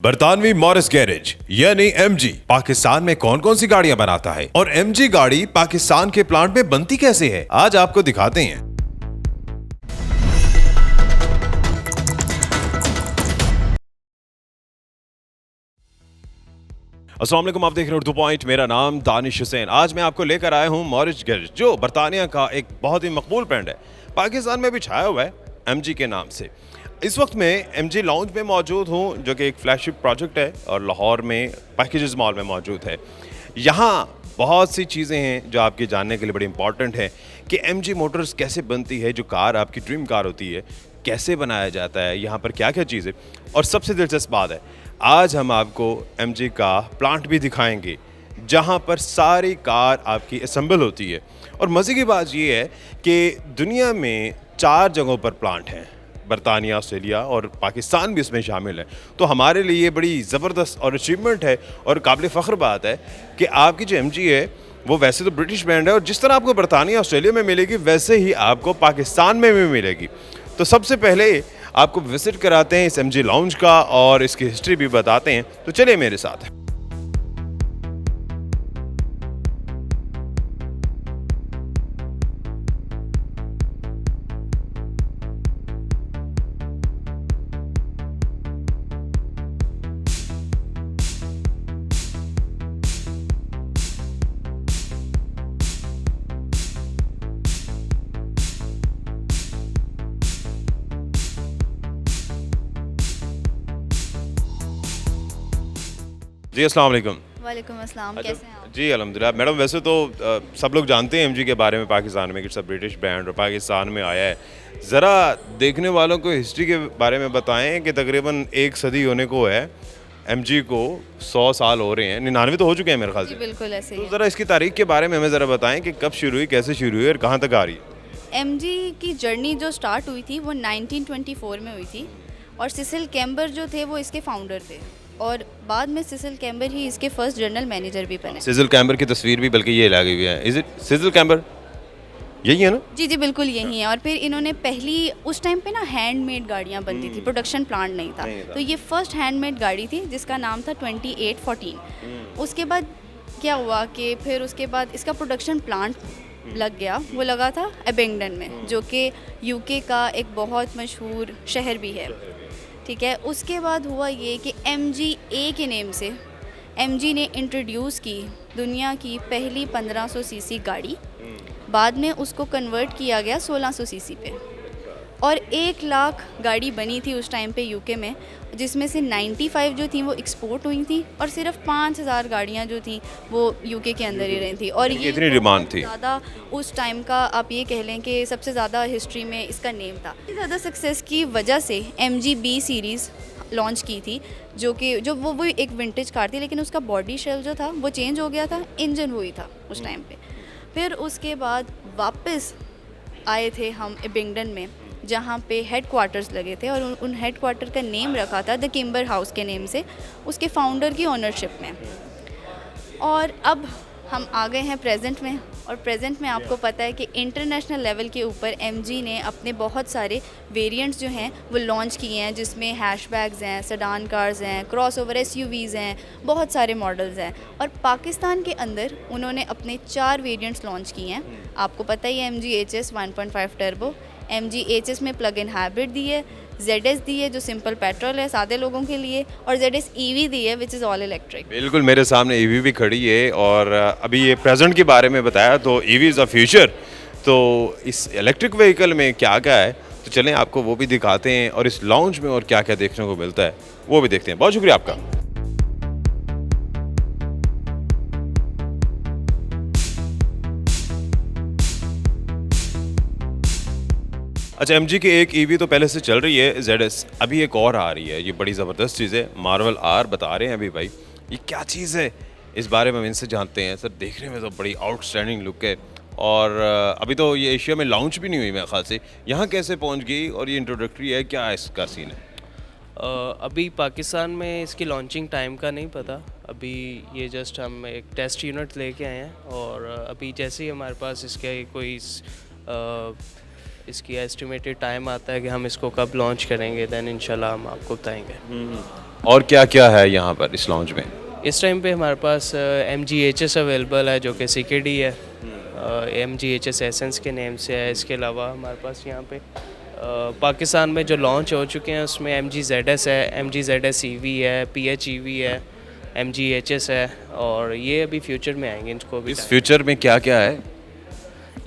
बरतानवी Morris garage यानी MG Pakistan में कौन कौन सी गाड़ियां बनाता है और एमजी गाड़ी पाकिस्तान के प्लांट में बनती कैसे है, आज आपको दिखाते हैं। अस्सलाम वालेकुम, आप देख रहे हैं उर्दू पॉइंट। मेरा नाम दानिश हुसैन। आज मैं आपको लेकर आया हूं मॉरिस गैरेज, जो बरतानिया का एक बहुत ही मकबूल ब्रांड है, पाकिस्तान में भी छाया हुआ है एमजी के नाम से। इस वक्त मैं एमजी लाउंज में मौजूद हूं, जो कि एक फ्लैगशिप प्रोजेक्ट है और लाहौर में पैकेजेस मॉल में मौजूद है। यहाँ बहुत सी चीज़ें हैं जो आपके जानने के लिए बड़ी इंपॉर्टेंट है कि एमजी मोटर्स कैसे बनती है, जो कार आपकी ड्रीम कार होती है कैसे बनाया जाता है, यहाँ पर क्या क्या चीज़ें। और सबसे दिलचस्प बात है, आज हम आपको एमजी का प्लांट भी दिखाएंगे जहाँ पर सारी कार आपकी असेंबल होती है। और मज़े की बात ये है कि दुनिया में 4 जगहों पर प्लांट हैं, बरतानिया, ऑस्ट्रेलिया और पाकिस्तान भी इसमें शामिल है। तो हमारे लिए ये बड़ी ज़बरदस्त और अचीवमेंट है और काबिल फ़ख्र बात है कि आपकी जो एमजी है वो वैसे तो ब्रिटिश ब्रांड है और जिस तरह आपको बरतानिया, ऑस्ट्रेलिया में मिलेगी वैसे ही आपको पाकिस्तान में भी मिलेगी। तो सबसे पहले आपको विज़िट कराते हैं इस एमजी लाउंज का और इसकी हिस्ट्री भी बताते हैं। तो चलिए मेरे साथ। जी अस्सलाम वालेकुम। वालेकुम अस्सलाम, कैसे हैं आप? जी अल्हम्दुलिल्लाह। मैडम वैसे तो सब लोग जानते हैं एमजी के बारे में पाकिस्तान में कि सब ब्रिटिश ब्रांड और पाकिस्तान में आया है। ज़रा देखने वालों को हिस्ट्री के बारे में बताएं कि तकरीबन 1 सदी होने को है एमजी को, 100 साल हो रहे हैं, 99 तो हो चुके हैं मेरे ख्याल जी से। बिल्कुल ऐसे ही तो है। ज़रा इसकी तारीख के बारे में हमें ज़रा बताएं कि कब शुरू हुई, कैसे शुरू हुई और कहाँ तक आ रही है। एमजी की जर्नी जो स्टार्ट हुई थी वो 1924 में हुई थी और सिसिल कैम्बर जो थे वो इसके फाउंडर थे और बाद में सिसिल कैम्बर ही इसके फर्स्ट जनरल मैनेजर भी बने। सिजल कैम्बर की तस्वीर भी बल्कि ये लगी हुई है। Is it sizzle camber? यही है ना? जी जी बिल्कुल यही है। और फिर इन्होंने पहली, उस टाइम पे ना हैंडमेड गाड़ियाँ बनती थी, प्रोडक्शन प्लांट नहीं था, तो ये फर्स्ट हैंडमेड गाड़ी थी जिसका नाम था 2814। उसके बाद क्या हुआ कि फिर उसके बाद इसका प्रोडक्शन प्लांट लग गया, वो लगा था एबिंगडन में, जो कि यूके का एक बहुत मशहूर शहर भी है। ठीक है, उसके बाद हुआ ये कि MG-A के नेम से MG ने इंट्रोड्यूस की दुनिया की पहली 1500 सीसी गाड़ी। बाद में उसको कन्वर्ट किया गया 1600 सीसी पे और 1 लाख गाड़ी बनी थी उस टाइम पे यूके में, जिसमें से 95 जो थी वो एक्सपोर्ट हुई थी और सिर्फ 5000 गाड़ियाँ जो थी वो यूके के अंदर ही रही थी। और ये इतनी डिमांड थी ज़्यादा उस टाइम का, आप ये कह लें कि सबसे ज़्यादा हिस्ट्री में इसका नेम था। ज़्यादा सक्सेस की वजह से MG-B सीरीज़ लॉन्च की थी, जो वो एक विंटेज कार थी, लेकिन उसका बॉडी शेल जो था वो चेंज हो गया था, इंजन वही था उस टाइम पे। फिर उसके बाद वापस आए थे हम एबिंगडन में, जहाँ पे हेड क्वार्टर्स लगे थे और उन हेड क्वार्टर का नेम रखा था द किम्बर हाउस के नेम से, उसके फाउंडर की ओनरशिप में। और अब हम आ गए हैं प्रेजेंट में, और प्रेजेंट में आपको पता है कि इंटरनेशनल लेवल के ऊपर MG ने अपने बहुत सारे वेरिएंट्स जो हैं वो लॉन्च किए हैं, जिसमें हैशबैग्स हैं, सेडान कार्स हैं, क्रॉसओवर SUVs हैं, बहुत सारे मॉडल्स हैं। और पाकिस्तान के अंदर उन्होंने अपने 4 वेरिएंट्स लॉन्च किए हैं। आपको पता ही है, MG HS 1.5 turbo, MG HS में प्लग इन हाइब्रिड दी है, ZS दी है जो सिंपल पेट्रोल है सादे लोगों के लिए, और ZS EV दी है विच इज़ ऑल इलेक्ट्रिक। बिल्कुल, मेरे सामने ईवी भी खड़ी है और अभी ये प्रेजेंट के बारे में बताया, तो ईवी इज़ अ फ्यूचर। तो इस इलेक्ट्रिक व्हीकल में क्या क्या है, तो चलें आपको वो भी दिखाते हैं और इस लॉन्च में और क्या क्या देखने को मिलता है वो भी देखते हैं। बहुत शुक्रिया आपका। अच्छा, एमजी की एक ईवी तो पहले से चल रही है ZS, अभी एक और आ रही है, ये बड़ी ज़बरदस्त चीज़ है, मार्वल R बता रहे हैं अभी भाई। ये क्या चीज़ है, इस बारे में हम इनसे जानते हैं। सर देखने में तो बड़ी आउटस्टैंडिंग लुक है और अभी तो ये एशिया में लॉन्च भी नहीं हुई मेरे ख्याल से, यहाँ कैसे पहुँच गई और ये इंट्रोडक्टरी है, क्या इसका सीन है? अभी पाकिस्तान में इसकी लॉन्चिंग टाइम का नहीं पता, अभी ये जस्ट हम एक टेस्ट यूनिट लेके आए हैं और अभी जैसे ही हमारे पास इसके कोई इसकी एस्टिमेटेड टाइम आता है कि हम इसको कब लॉन्च करेंगे, देन इंशाल्लाह हम आपको बताएंगे। और क्या क्या है यहाँ पर इस लॉन्च में? इस टाइम पे हमारे पास MG HS अवेलेबल है जो कि CKD है, MG HS एसेंस के नेम से है। इसके अलावा हमारे पास यहाँ पे पाकिस्तान में जो लॉन्च हो चुके हैं उसमें MG ZS है, MG ZS EV है, PHEV है, MG HS है, और ये अभी फ्यूचर में आएंगे। इनको भी इस फ्यूचर में क्या क्या है?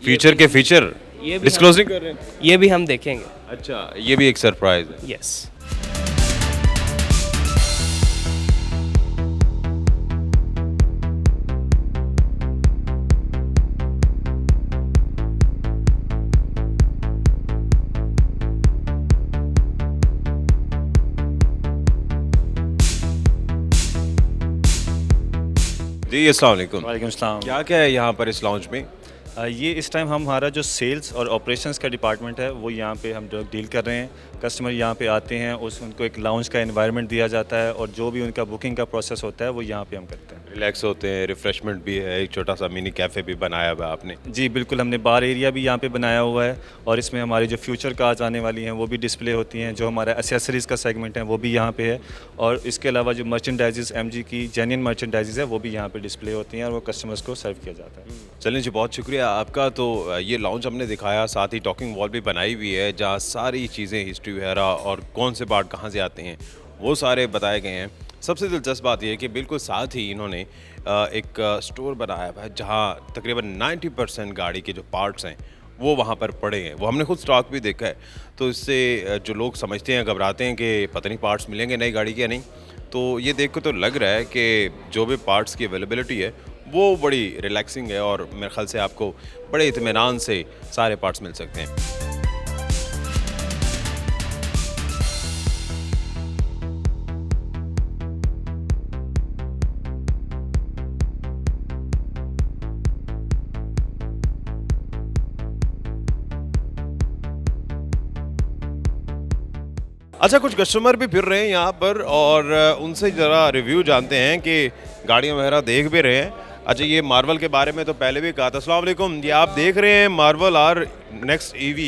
फ्यूचर के फीचर ये भी डिस्क्लोज नहीं कर रहे हैं? ये भी हम देखेंगे। अच्छा, ये भी एक सरप्राइज है। यस। जी अस्सलाम वालेकुम। वालेकुम सलाम। क्या क्या है यहाँ पर इस लॉन्च में? ये इस टाइम हमारा जो सेल्स और ऑपरेशंस का डिपार्टमेंट है वो यहाँ पे हम लोग डील कर रहे हैं। कस्टमर यहाँ पे आते हैं, उनको एक लाउंज का एनवायरनमेंट दिया जाता है और जो भी उनका बुकिंग का प्रोसेस होता है वो यहाँ पे हम करते हैं। रिलैक्स होते हैं, रिफ्रेशमेंट भी है, एक छोटा सा मिनी कैफ़े भी बनाया हुआ है आपने। जी बिल्कुल, हमने बार एरिया भी यहाँ पे बनाया हुआ है और इसमें हमारी जो फ्यूचर कार्स आने वाली हैं वो भी डिस्प्ले होती हैं। जो हमारा एसेसरीज़ का सेगमेंट है वो भी यहाँ पे है और इसके अलावा जो मर्चेंडाइजेस MG की जेन्युइन मर्चेंडाइजेस है वो भी यहाँ पे डिस्प्ले होती हैं और वो कस्टमर्स को सर्व किया जाता है। चलें जी, बहुत शुक्रिया आपका। तो ये लॉन्च हमने दिखाया, साथ ही टॉकिंग वॉल भी बनाई हुई है जहाँ सारी चीज़ें, हिस्ट्री वगैरह और कौन से पार्ट कहाँ से आते हैं वो सारे बताए गए हैं। सबसे दिलचस्प बात यह है कि बिल्कुल साथ ही इन्होंने एक स्टोर बनाया हुआ है जहाँ तकरीबन 90% गाड़ी के जो पार्ट्स हैं वो वहाँ पर पड़े हैं। वो हमने खुद स्टॉक भी देखा है। तो इससे जो लोग समझते हैं, घबराते हैं कि पता नहीं पार्ट्स मिलेंगे नई गाड़ी के या नहीं, तो ये देख कर तो लग रहा है कि जो भी पार्ट्स की अवेलेबिलिटी है वो बड़ी रिलैक्सिंग है और मेरे ख्याल से आपको बड़े इत्मीनान से सारे पार्ट्स मिल सकते हैं। अच्छा, कुछ कस्टमर भी फिर रहे हैं यहाँ पर और उनसे ज़रा रिव्यू जानते हैं कि गाड़ियाँ वगैरह देख भी रहे हैं। अच्छा, ये मार्वल के बारे में तो पहले भी कहा था। अस्सलाम वालेकुम। ये आप देख रहे हैं मार्वल आर नेक्स्ट EV।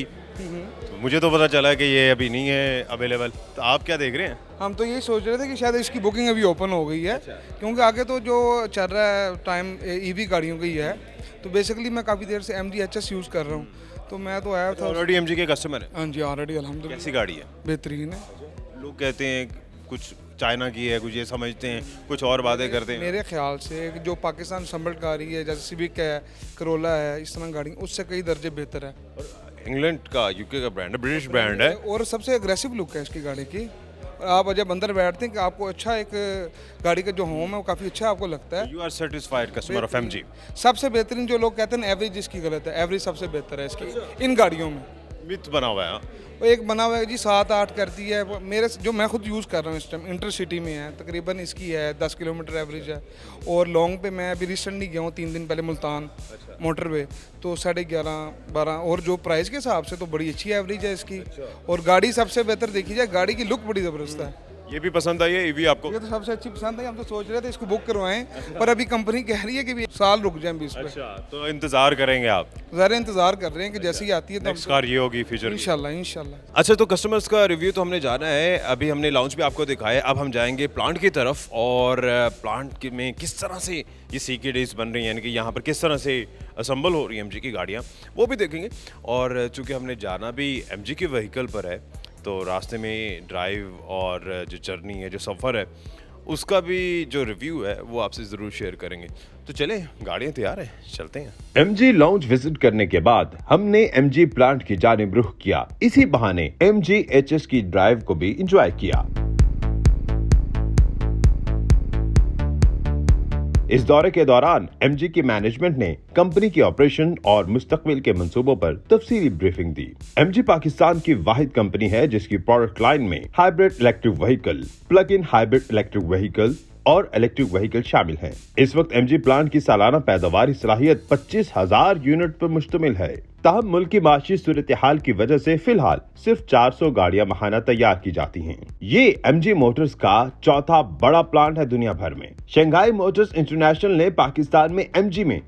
मुझे तो पता चला कि ये अभी नहीं है अवेलेबल, तो आप क्या देख रहे हैं? हम तो यही सोच रहे थे कि शायद इसकी बुकिंग अभी ओपन हो गई है। क्योंकि आगे तो जो चल रहा है टाइम EV गाड़ियों का ही है। तो बेसिकली मैं काफ़ी देर से MG HS यूज़ कर रहा हूँ, तो मैं तो आया था। ऑलरेडी MG के कस्टमर हैं? हाँ जी, ऑलरेडी अल्हम्दुलिल्लाह। कैसी गाड़ी है? बेहतरीन है। लोग कहते हैं कुछ चाइना की है, कुछ ये समझते हैं, कुछ और बातें करते हैं। मेरे ख्याल से जो पाकिस्तान संभल का रही है, जैसे सिविक है, करोला है, इस तरह गाड़ी उससे कई दर्जे बेहतर है। इंग्लैंड का, UK का ब्रांड है, ब्रिटिश ब्रांड है। और सबसे अग्रेसिव लुक है इसकी गाड़ी की। आप जब अंदर बैठते हैं कि आपको अच्छा एक गाड़ी का जो होम है वो काफ़ी अच्छा आपको लगता है। You are satisfied customer of MG? सबसे बेहतरीन जो लोग कहते हैं एवरेज इसकी गलत है, एवरेज सबसे बेहतर है इसकी इन गाड़ियों में। मिथ बना हुआ है। हाँ? वो एक बना हुआ है जी 7-8 करती है। वो मेरे जो मैं खुद यूज़ कर रहा हूँ इस टाइम इंटरसिटी में है, तकरीबन इसकी है 10 किलोमीटर एवरेज है। और लॉन्ग पे मैं अभी रिसेंटली गया हूँ 3 दिन पहले मुल्तान मोटरवे, तो 11:30-12। और जो प्राइस के हिसाब से तो बड़ी अच्छी एवरेज है इसकी। और गाड़ी सबसे बेहतर देखी जाए, गाड़ी की लुक बड़ी ज़बरदस्त है। ये भी पसंद आई है EV आपको? ये तो सबसे अच्छी पसंद है। हम तो सोच रहे थे इसको बुक करवाएं, पर अभी कंपनी कह रही है कि भी साल रुक जाएं भी इस पे। अच्छा, तो इंतजार करेंगे आप? ज़रा इंतज़ार कर रहे हैं कि जैसे ही आती है तो नेक्स्ट कार ये होगी फ्यूचर की? इंशाल्लाह। अच्छा, तो कस्टमर्स का रिव्यू तो हमने जाना है, अभी हमने लॉन्च भी आपको दिखाया। अब हम जाएंगे प्लांट की तरफ और प्लांट में किस तरह से ये CKDs बन रही हैं, यानी कि यहाँ पर किस तरह से असम्बल हो रही हैं MG की गाड़ियाँ, वो भी देखेंगे। और चूँकि हमने जाना भी MG के व्हीकल पर है, तो रास्ते में ड्राइव और जो जर्नी है, जो सफ़र है, उसका भी जो रिव्यू है वो आपसे ज़रूर शेयर करेंगे। तो चलें, गाड़ियाँ तैयार हैं, चलते हैं। MG लॉन्च विजिट करने के बाद हमने MG प्लांट की जानिब रुख किया। इसी बहाने MG HS की ड्राइव को भी एंजॉय किया। इस दौरे के दौरान MG की मैनेजमेंट ने कंपनी की ऑपरेशन और मुस्तकबिल के मंसूबों पर तफसीली ब्रीफिंग दी। MG पाकिस्तान की वाहिद कंपनी है जिसकी प्रोडक्ट लाइन में hybrid electric vehicle, plug in hybrid electric vehicle और इलेक्ट्रिक व्हीकल शामिल हैं। इस वक्त MG प्लांट की सालाना पैदावारी सलाहियत 25,000 यूनिट पर मुश्तमिल है। ताहम मुल्क की माशी सूरत हाल की वजह से फिलहाल सिर्फ 400 गाड़ियां माहाना तैयार की जाती हैं। ये MG मोटर्स का चौथा बड़ा प्लांट है दुनिया भर में। शंघाई मोटर्स इंटरनेशनल ने पाकिस्तान में MG में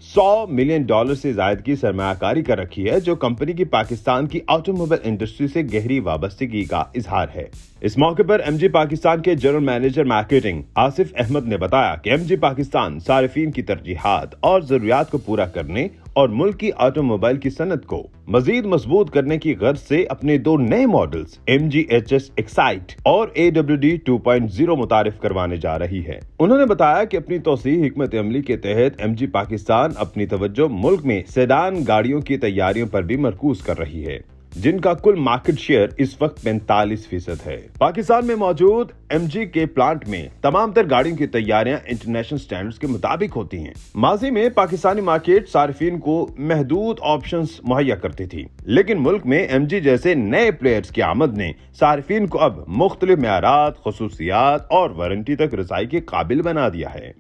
$100 मिलियन से ज्यादा की सरमायाकारी कर रखी है, जो कंपनी की पाकिस्तान की ऑटोमोबाइल इंडस्ट्री से गहरी वाबस्तगी का इजहार है। इस मौके पर एमजी पाकिस्तान के general manager marketing Asif Ahmad ने बताया कि एमजी पाकिस्तान सारिफीन की तरजीहात और जरूरियात को पूरा करने और मुल्क की ऑटोमोबाइल की सनत को मजीद मजबूत करने की गर्ज से अपने 2 नए मॉडल्स MG-HS एक्साइट और AWD 2.0 मुतारिफ करवाने जा रही है। उन्होंने बताया कि अपनी तौसीह हिकमत अमली के तहत एमजी पाकिस्तान अपनी तवज्जो मुल्क में सेडान गाड़ियों की तैयारियों पर भी मरकूज कर रही है, जिनका कुल मार्केट शेयर इस वक्त 45% है। पाकिस्तान में मौजूद एमजी के प्लांट में तमाम तर गाड़ियों की तैयारियां इंटरनेशनल स्टैंडर्ड्स के मुताबिक होती हैं। माजी में पाकिस्तानी मार्केट सारिफीन को महदूद ऑप्शंस मुहैया करती थी, लेकिन मुल्क में एमजी जैसे नए प्लेयर्स की आमद ने सारिफीन को अब मुख्तलिफ मेयारात, खुसूसियात और वारंटी तक रसाई के काबिल बना दिया है।